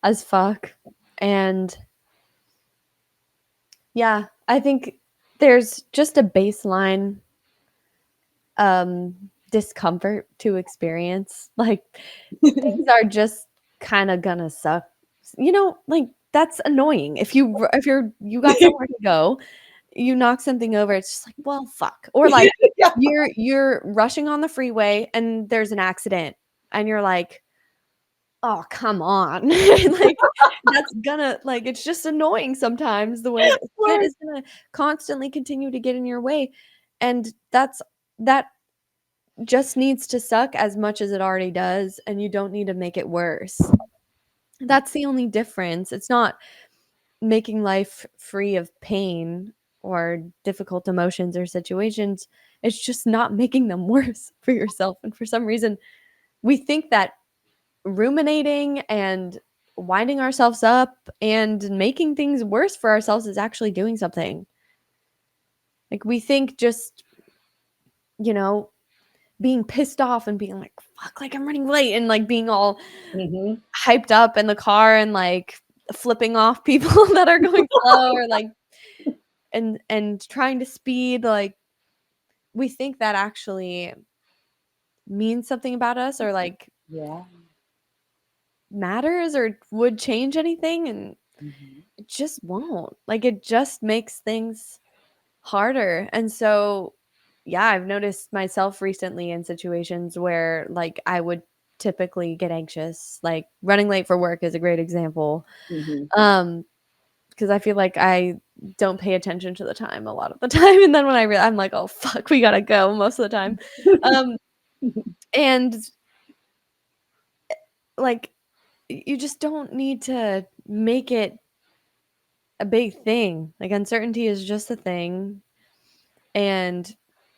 as fuck. And yeah, I think there's just a baseline discomfort to experience. Like things are just kind of gonna suck. Like that's annoying. If you got somewhere to go, you knock something over, it's just like, well, fuck. Or like Yeah. you're rushing on the freeway and there's an accident and you're like, oh, come on. Like that's gonna like it's just annoying sometimes the way that shit is gonna constantly continue to get in your way. And that just needs to suck as much as it already does, and you don't need to make it worse. That's the only difference. It's not making life free of pain or difficult emotions or situations. It's just not making them worse for yourself. And for some reason, we think that ruminating and winding ourselves up and making things worse for ourselves is actually doing something. Like we think just, being pissed off and being like, fuck, like I'm running late and like being all hyped up in the car and like flipping off people that are going slow or like and trying to speed, like, we think that actually means something about us or like Yeah. matters or would change anything, and Mhm. it just won't. Like, it just makes things harder. And so, yeah, I've noticed myself recently in situations where like I would typically get anxious. Like running late for work is a great example. Mhm. Um, because I feel like I don't pay attention to the time a lot of the time, and then when I'm like, "Oh fuck, we gotta go," most of the time. Um, and like you just don't need to make it a big thing. Like uncertainty is just a thing, and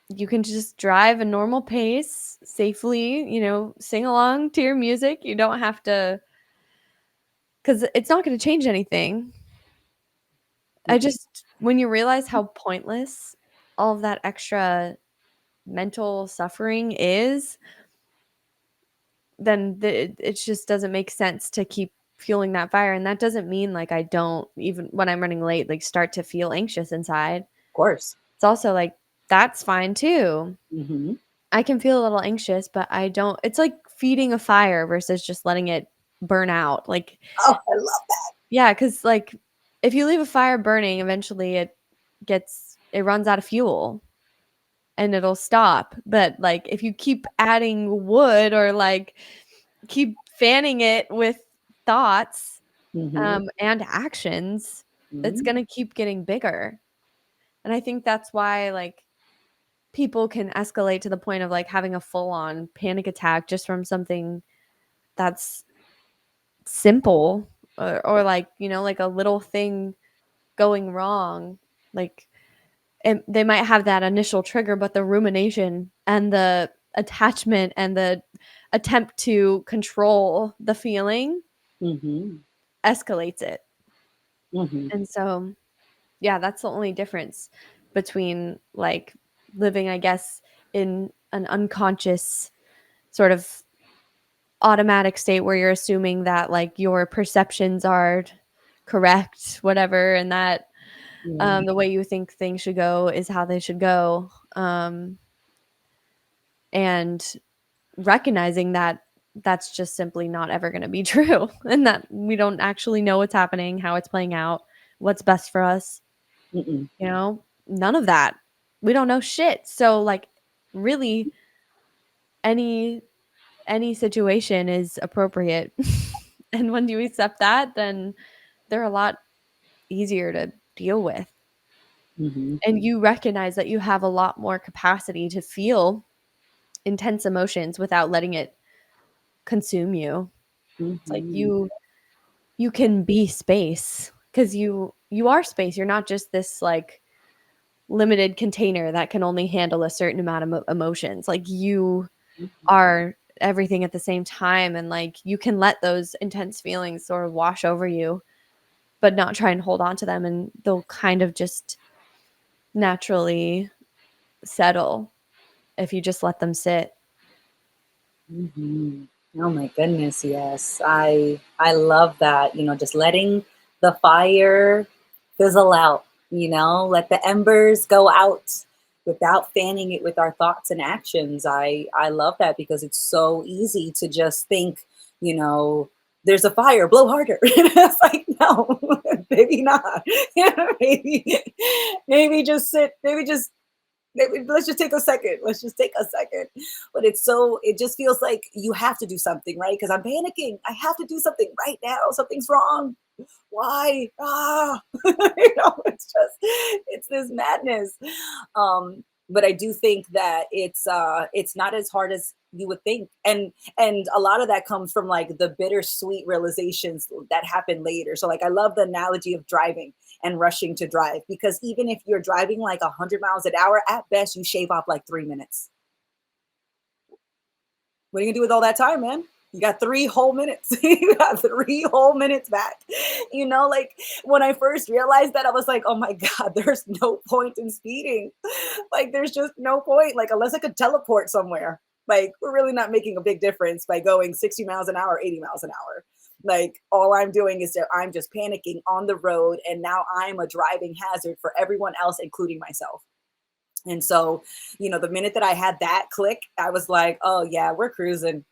you can just drive a normal pace safely, sing along to your music. You don't have to, because it's not going to change anything. I Mhm. just, when you realize how pointless all of that extra mental suffering is, then it just doesn't make sense to keep fueling that fire. And that doesn't mean like I don't, even when I'm running late, like start to feel anxious inside. Of course. It's also like, that's fine too. Mhm. I can feel a little anxious, but I don't, it's like feeding a fire versus just letting it burn out. Like, Oh, I love that. yeah, because like if you leave a fire burning, eventually it runs out of fuel and it'll stop. But like if you keep adding wood or like keep fanning it with thoughts Mhm. and actions, it's Mhm. gonna keep getting bigger. And I think that's why like people can escalate to the point of like having a full on panic attack just from something that's simple, or like, like a little thing going wrong. Like they might have that initial trigger, but the rumination and the attachment and the attempt to control the feeling Mhm. escalates it. Mhm. And so, yeah, that's the only difference between like living, I guess, in an unconscious sort of automatic state where you're assuming that like your perceptions are correct, whatever, and that Yeah. the way you think things should go is how they should go. And recognizing that that's just simply not ever going to be true, and that we don't actually know what's happening, how it's playing out, what's best for us, Mm-mm. none of that. We don't know shit. So like really any any situation is appropriate. And when you accept that, then they're a lot easier to deal with. Mhm. And you recognize that you have a lot more capacity to feel intense emotions without letting it consume you. It's like Mhm. you can be space because you are space. You're not just this like limited container that can only handle a certain amount of emotions. Like you are everything at the same time, and like you can let those intense feelings sort of wash over you, but not try and hold on to them, and they'll kind of just naturally settle if you just let them sit. Mhm. Oh my goodness, yes. I love that, just letting the fire fizzle out, let the embers go out without fanning it with our thoughts and actions. I love that because it's so easy to just think, you know, there's a fire, blow harder. It's like, no, maybe not. maybe, maybe just sit, maybe just let's just take a second. Let's just take a second. But it just feels like you have to do something, right? Because I'm panicking. I have to do something right now. Something's wrong. Why? It's this madness. But I do think that it's not as hard as you would think. And a lot of that comes from like the bittersweet realizations that happen later. So like I love the analogy of driving and rushing to drive, because even if you're driving like 100 miles an hour, at best you shave off like 3 minutes. What are you gonna do with all that time, man? You got 3 whole minutes. You got 3 whole minutes back. Like when I first realized that, I was like, oh my God, there's no point in speeding. Like, there's just no point. Like, unless I could teleport somewhere, like, we're really not making a big difference by going 60 miles an hour, 80 miles an hour. Like all I'm doing is that I'm just panicking on the road, and now I'm a driving hazard for everyone else, including myself. And so, the minute that I had that click, I was like, oh yeah, we're cruising.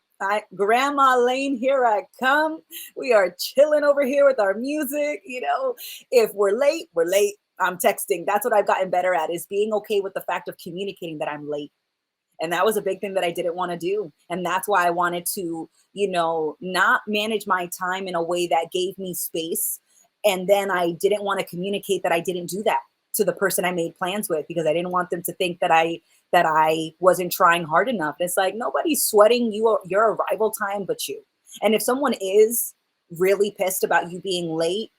Grandma Lane, here I come. We are chilling over here with our music. If we're late, we're late. I'm texting. That's what I've gotten better at, is being okay with the fact of communicating that I'm late. And that was a big thing that I didn't want to do. And that's why I wanted to, not manage my time in a way that gave me space. And then I didn't want to communicate that I didn't do that to the person I made plans with, because I didn't want them to think that I wasn't trying hard enough. And it's like, nobody's sweating your arrival time but you. And if someone is really pissed about you being late,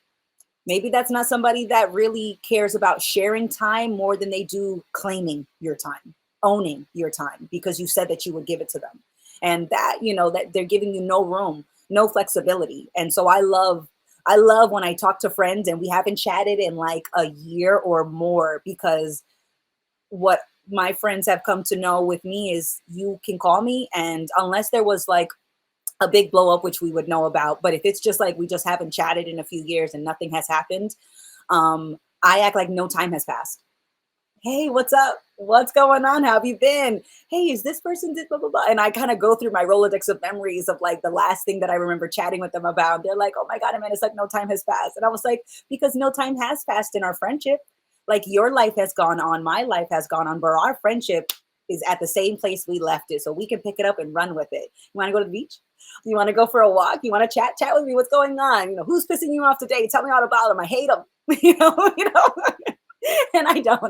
maybe that's not somebody that really cares about sharing time more than they do claiming your time, owning your time, because you said that you would give it to them. And that, that they're giving you no room, no flexibility. And so I love when I talk to friends and we haven't chatted in like a year or more, because what my friends have come to know with me is you can call me, and unless there was like a big blow up, which we would know about. But if it's just like we just haven't chatted in a few years and nothing has happened, I act like no time has passed. Hey, what's up? What's going on? How have you been? Hey, is this person did blah, blah, blah. And I kind of go through my Rolodex of memories of like the last thing that I remember chatting with them about. They're like, oh my God, man, it's like no time has passed. And I was like, because no time has passed in our friendship. Like your life has gone on, my life has gone on, but our friendship is at the same place we left it. So we can pick it up and run with it. You want to go to the beach? You want to go for a walk? You want to chat with me? What's going on? Who's pissing you off today? Tell me all about them. I hate them. And I don't.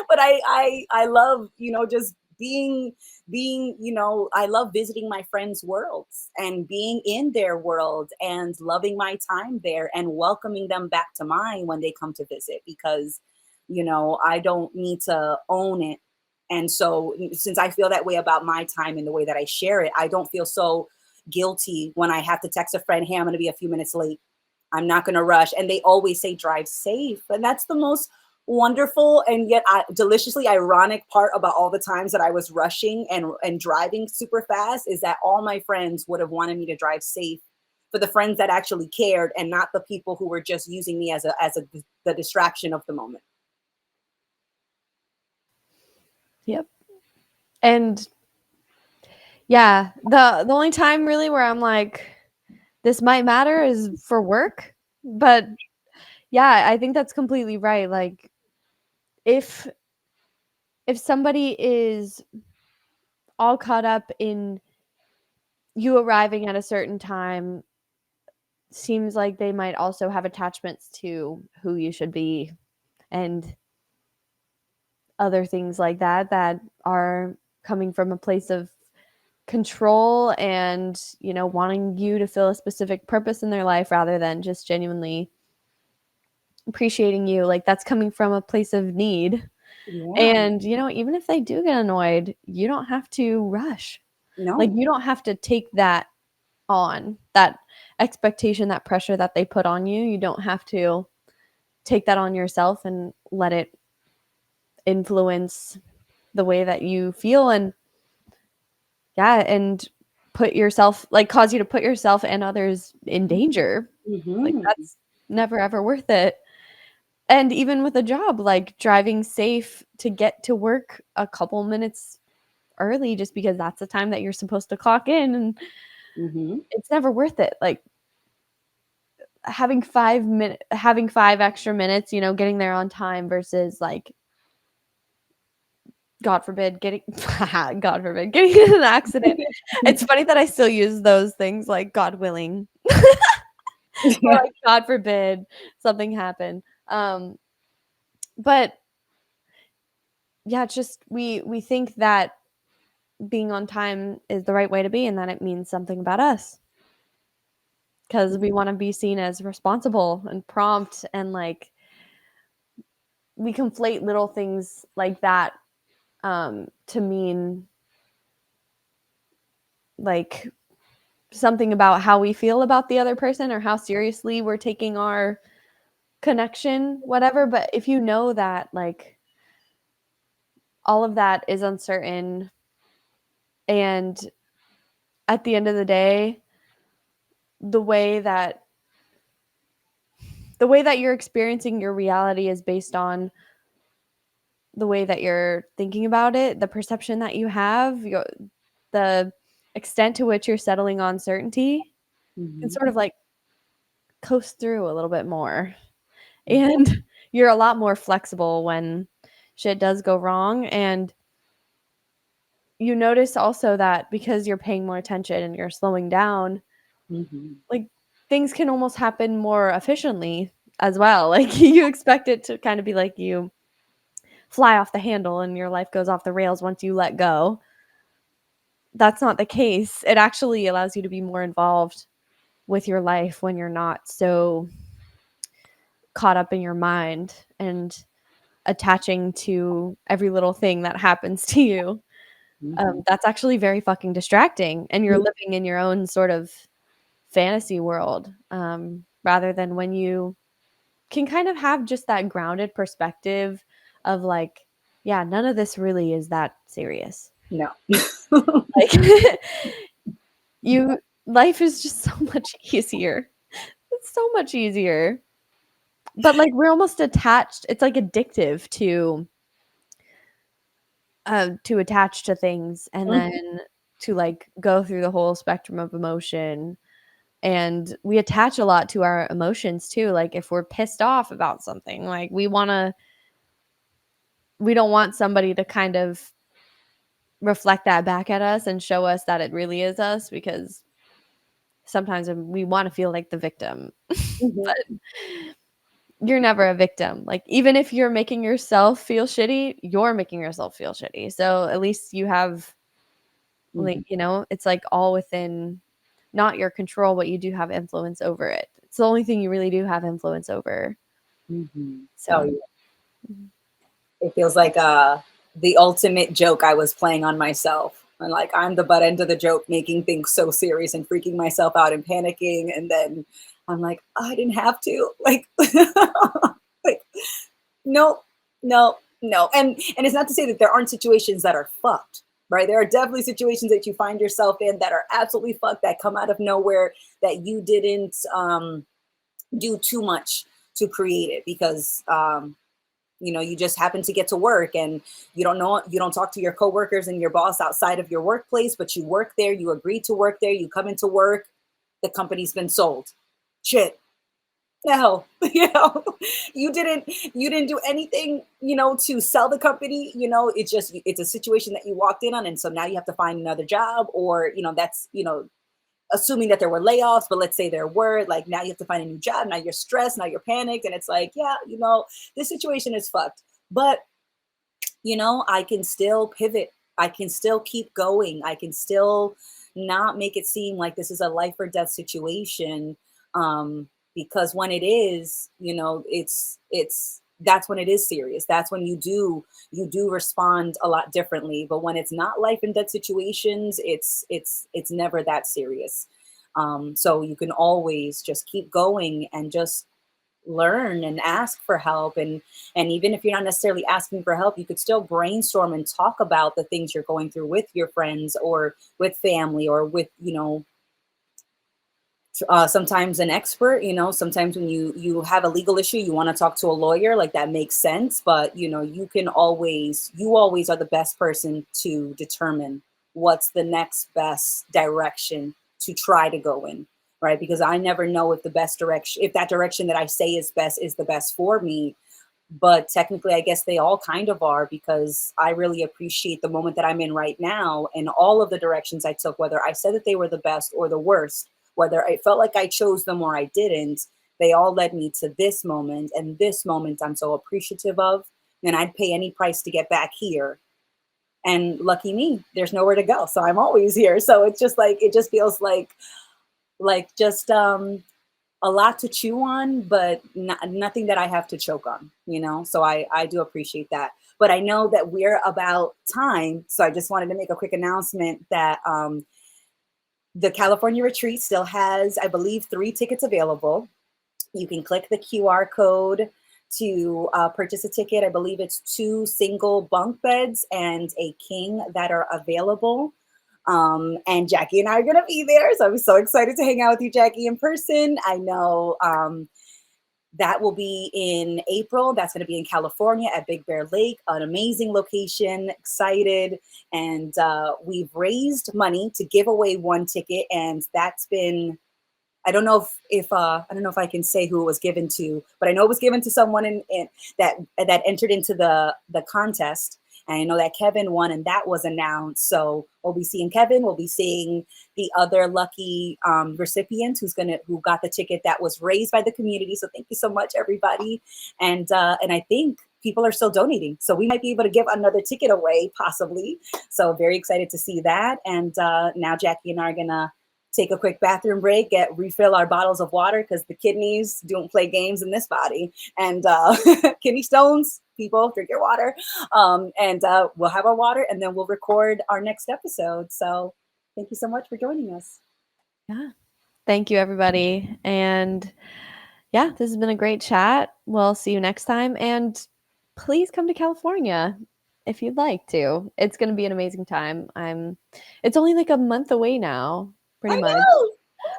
But I love, just being, I love visiting my friends' worlds and being in their world and loving my time there and welcoming them back to mine when they come to visit, because, I don't need to own it. And so since I feel that way about my time and the way that I share it, I don't feel so guilty when I have to text a friend, hey, I'm going to be a few minutes late. I'm not going to rush. And they always say drive safe. And that's the most wonderful and yet deliciously ironic part about all the times that I was rushing and driving super fast, is that all my friends would have wanted me to drive safe, for the friends that actually cared and not the people who were just using me as the distraction of the moment. Yep. And yeah, the only time really where I'm like, this might matter is for work. But yeah, I think that's completely right. Like if somebody is all caught up in you arriving at a certain time, seems like they might also have attachments to who you should be and other things like that that are coming from a place of control and, wanting you to fill a specific purpose in their life rather than just genuinely appreciating you. Like that's coming from a place of need. Yeah. And, even if they do get annoyed, you don't have to rush. Like No. you don't have to take that on, that expectation, that pressure that they put on you. You don't have to take that on yourself and let it influence the way that you feel. And yeah, and put yourself, like, cause you to put yourself and others in danger. Like Hmm. that's never ever worth it. And even with a job, like driving safe to get to work a couple minutes early just because that's the time that you're supposed to clock in, and Hmm. it's never worth it. Like having 5 extra minutes, getting there on time versus like God forbid getting God forbid getting in an accident. It's funny that I still use those things like God willing or Yeah. like God forbid something happened. But yeah, it's just we think that being on time is the right way to be and that it means something about us because we want to be seen as responsible and prompt, and like we conflate little things like that to mean like something about how we feel about the other person or how seriously we're taking our connection, whatever. But if you know that like all of that is uncertain, and at the end of the day, the way that you're experiencing your reality is based on the way that you're thinking about it, the perception that you have, the extent to which you're settling on certainty, and Mhm. sort of like coast through a little bit more. Mhm. And you're a lot more flexible when shit does go wrong. And you notice also that because you're paying more attention and you're slowing down, Mhm. like things can almost happen more efficiently as well. Like you expect it to kind of be like you fly off the handle and your life goes off the rails once you let go. That's not the case. It actually allows you to be more involved with your life when you're not so caught up in your mind and attaching to every little thing that happens to you. Mhm. That's actually very fucking distracting, and you're Mhm. living in your own sort of fantasy world, rather than when you can kind of have just that grounded perspective of like, yeah, none of this really is that serious. No. Like, you life is just so much easier. It's so much easier. But like we're almost attached. It's like addictive to attach to things and Mhm. then to like go through the whole spectrum of emotion. And we attach a lot to our emotions too. Like if we're pissed off about something, like we don't want somebody to kind of reflect that back at us and show us that it really is us, because sometimes we want to feel like the victim. Mhm. But you're never a victim. Like even if you're making yourself feel shitty, you're making yourself feel shitty. So at least you have, like, Mhm. it's like all within not your control, but you do have influence over it. It's the only thing you really do have influence over. Mhm. Oh, So yeah. It feels like the ultimate joke I was playing on myself. And like I'm the butt end of the joke, making things so serious and freaking myself out and panicking. And then I'm like, "Oh, I didn't have to. Like, like no, no, no. And it's not to say that there aren't situations that are fucked, right? There are definitely situations that you find yourself in that are absolutely fucked, that come out of nowhere, that you didn't do too much to create it, because you just happen to get to work and you don't talk to your coworkers and your boss outside of your workplace, but you work there, you agree to work there, you come into work, the company's been sold. Shit. No, you didn't do anything, to sell the company. It's a situation that you walked in on, and so now you have to find another job, or that's assuming that there were layoffs, but let's say there were, like, now you have to find a new job. Now you're stressed, now you're panicked, and it's like, yeah, this situation is fucked. But, I can still pivot. I can still keep going. I can still not make it seem like this is a life or death situation. Because when it is, that's when it is serious. That's when you do respond a lot differently. But when it's not life and death situations, it's never that serious. So you can always just keep going and just learn and ask for help. And even if you're not necessarily asking for help, you could still brainstorm and talk about the things you're going through with your friends or with family or with sometimes an expert. Sometimes when you have a legal issue, you want to talk to a lawyer, like that makes sense. But you always are the best person to determine what's the next best direction to try to go in, right? Because I never know if that direction that I say is best is the best for me. But technically, I guess they all kind of are, because I really appreciate the moment that I'm in right now, and all of the directions I took, whether I said that they were the best or the worst, whether I felt like I chose them or I didn't, they all led me to this moment. And this moment I'm so appreciative of. And I'd pay any price to get back here. And lucky me, there's nowhere to go. So I'm always here. So it's just like, it just feels like just a lot to chew on, but nothing that I have to choke on. So I do appreciate that. But I know that we're about time. So I just wanted to make a quick announcement that the California retreat still has, I believe, 3 tickets available. You can click the QR code to purchase a ticket. I believe it's 2 single bunk beds and a king that are available. And Jackie and I are going to be there. So I'm so excited to hang out with you, Jackie, in person. I know that will be in April. That's going to be in California at Big Bear Lake, an amazing location. Excited. And we've raised money to give away one ticket. And that's been, I don't know if I don't know if I can say who it was given to, but I know it was given to someone in that entered into the contest. And I know that Kevin won, and that was announced. So we'll be seeing Kevin. We'll be seeing the other lucky recipient who got the ticket that was raised by the community. So thank you so much, everybody. And I think people are still donating, so we might be able to give another ticket away, possibly. So very excited to see that. And now Jackie and I are gonna take a quick bathroom break, refill our bottles of water because the kidneys don't play games in this body. And kidney stones, people, drink your water. And we'll have our water and then we'll record our next episode. So thank you so much for joining us. Yeah. Thank you, everybody. And yeah, this has been a great chat. We'll see you next time. And please come to California if you'd like to. It's going to be an amazing time. It's only like a month away now, pretty I much. know.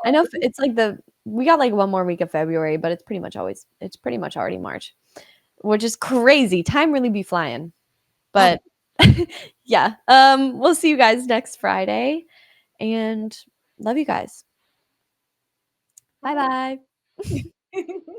I know it's like we got like one more week of February, but it's pretty much already March, which is crazy. Time really be flying. But yeah, we'll see you guys next Friday and love you guys. Bye bye.